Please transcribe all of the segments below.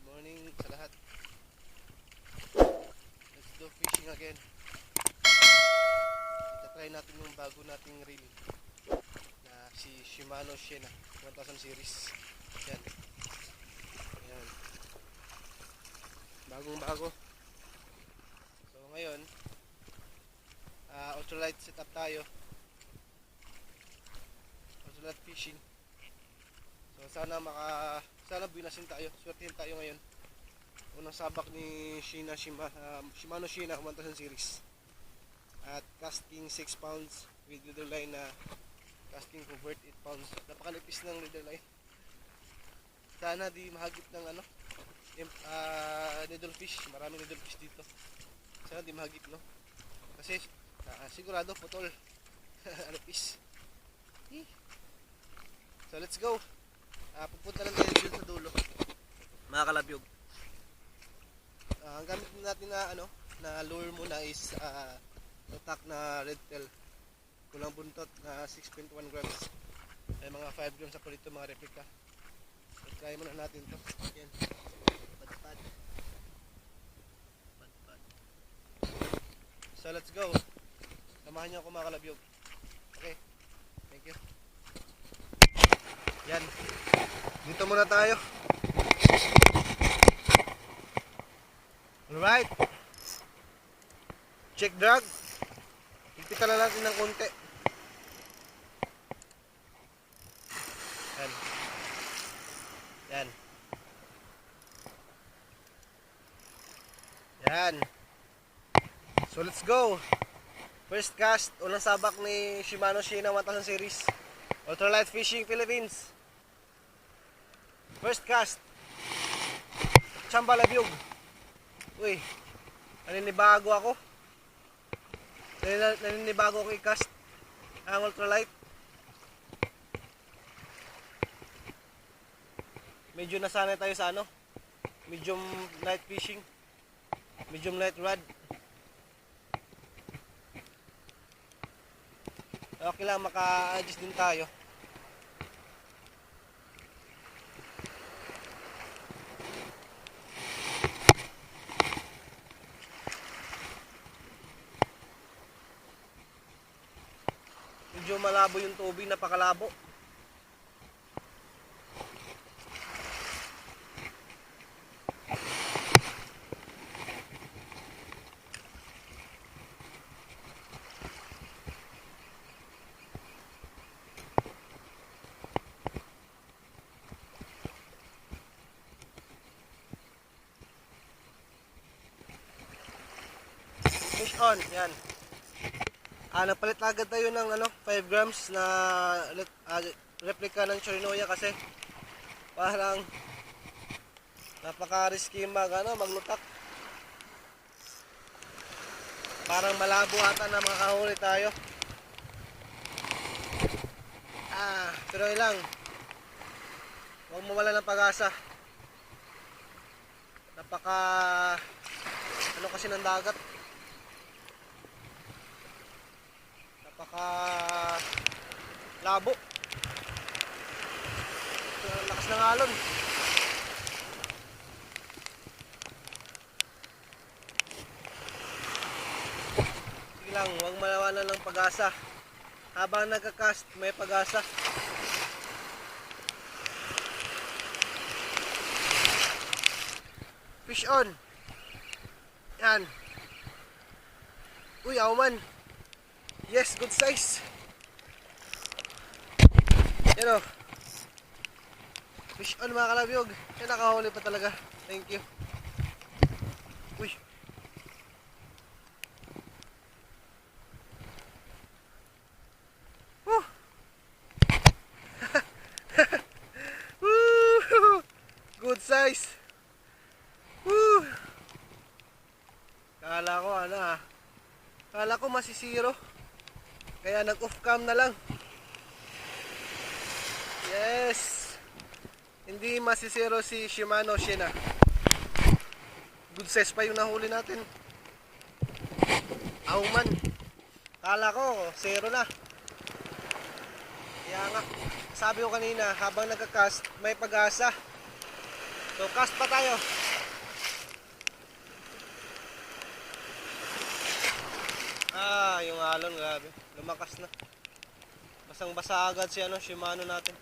morning sa lahat. Let's do fishing again. Itatry natin yung bago nating reel na si Shimano Shena 1000 series. Yan. Ayan. Bagong bago. So ngayon ultralight setup tayo. Ultralight fishing. So sana binasin tayo. Swertihin tayo ngayon. Unang sabak ni Shimano Shena 1000 series. At casting 6 pounds with leader line na casting convert 8 pounds. Napakanipis ng leader line. Sana di mahagip ng needle fish. Maraming needle fish dito. Sana di mahagip, no? Kasi sigurado putol. Anipis. So let's go. Pupunta lang tayo dito sa dulo, mga kalabyog. Ang gamit natin na lure muna is tatak na red tail, kulang buntot na 6.1 grams. May mga 5 grams ako dito, mga replica. So try muna natin to. Yan, padpad. So let's go. Samahan niyo ako, mga kalabyog. Okay, thank you. Yan, dito muna tayo. Alright, check drag. Itikan na natin ng konti. Yan. Yan. Yan. So let's go. First cast, unang sabak ni Shimano Shena 1000 series, Ultralight Fishing Philippines. First cast, Chamba Labyog. Uy, naninibago ako i-cast ang ultralight. Medyo nasanay tayo sa medium light fishing, medium light rod. Okay lang, maka-adjust din tayo. Medyo malabo yung tubig, napakalabo. Fish on, yan. Nagpalit agad tayo ng 5 grams na replica ng Chorinoya kasi parang napaka-risky maglutak. Parang malabo ata na makahuli tayo. Pero lang, huwag mawala ng pag-asa. Napaka kasi ng dagat. Labo. Lakas ng alon. Sige lang, huwag malawanan ng pag-asa. Habang nagka-cast, may pag-asa. Fish on. Yan. Uy, awman. Yes, good size. Yan o. Fish on, mga kalabyog. Yan, nakahuli pa talaga. Thank you. Uy. Woo. Woo. Good size. Woo. Kala ko masisiro. Kaya nag-off cam na lang. Yes. Hindi masisiro si Shimano Shena. Good size pa yung nahuli natin. Auman. Kala ko, zero na. Kaya nga, sabi ko kanina, habang nagka-cast, may pag-asa. So cast pa tayo. Yung alon, grabe. Lumakas na. Basang-basa agad si Shimano natin.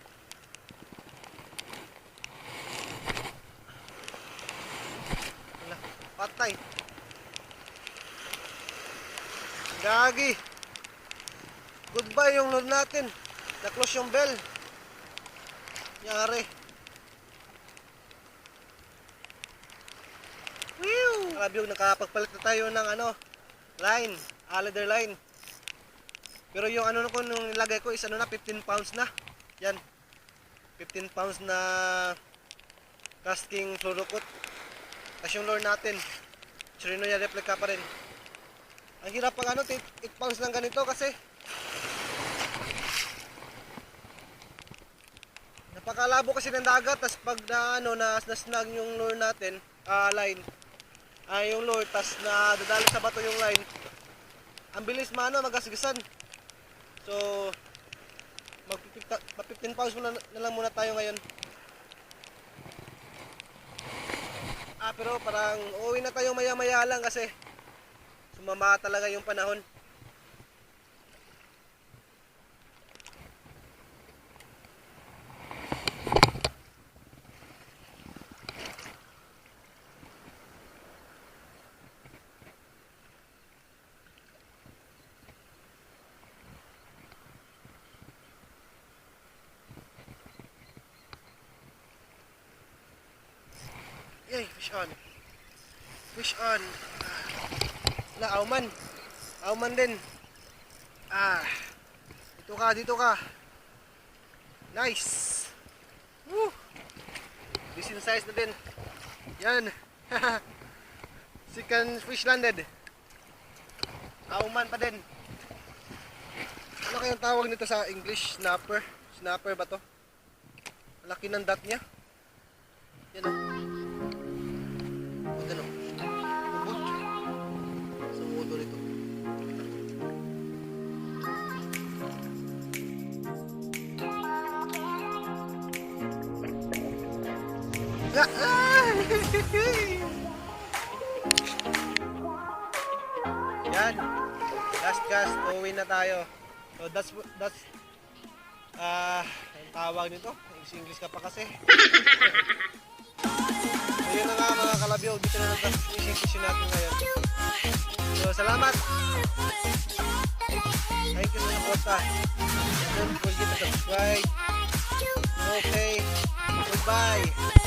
Wala, patay. Gagi. Goodbye yung lure natin. Na-close yung bell. Yari. Whew! Kalabiyog, nakapagpalit na tayo ng line. Leather line. Pero yung ko nung nilagay ko is 15 pounds na. Yan. 15 pounds na casting fluorocot. Tapos yung lure natin, Shirinoya replica pa rin. Ang hirap pag 8 pounds ng ganito kasi napakalabo kasi ng dagat. Tapos pag na-snag yung lure natin, line, yung lure, tapos nadadali sa bato yung line, ang bilis magasgasan. So mag 15 pounds na lang muna tayo ngayon. Pero parang uuwi na tayo maya-maya lang kasi sumama talaga yung panahon. Yay, fish on. Fish on. Auman. Auman din. Dito ka. Nice. Woo. Decent size na din. Yan. Second fish landed. Auman pa din. Ano kayang tawag nito sa English? Snapper. Snapper ba to? Laki ng dot niya. Yan o. Ano? Ubod. Sa ulo nito. Yan. Last cast. Uwi na tayo. So that's ang tawag nito. English ka pa kasi. So yun na nga mga kalabyaw, dito na lang fishing session natin ngayon. So salamat. Thank you sa support. Don't forget to subscribe. Okay. Goodbye.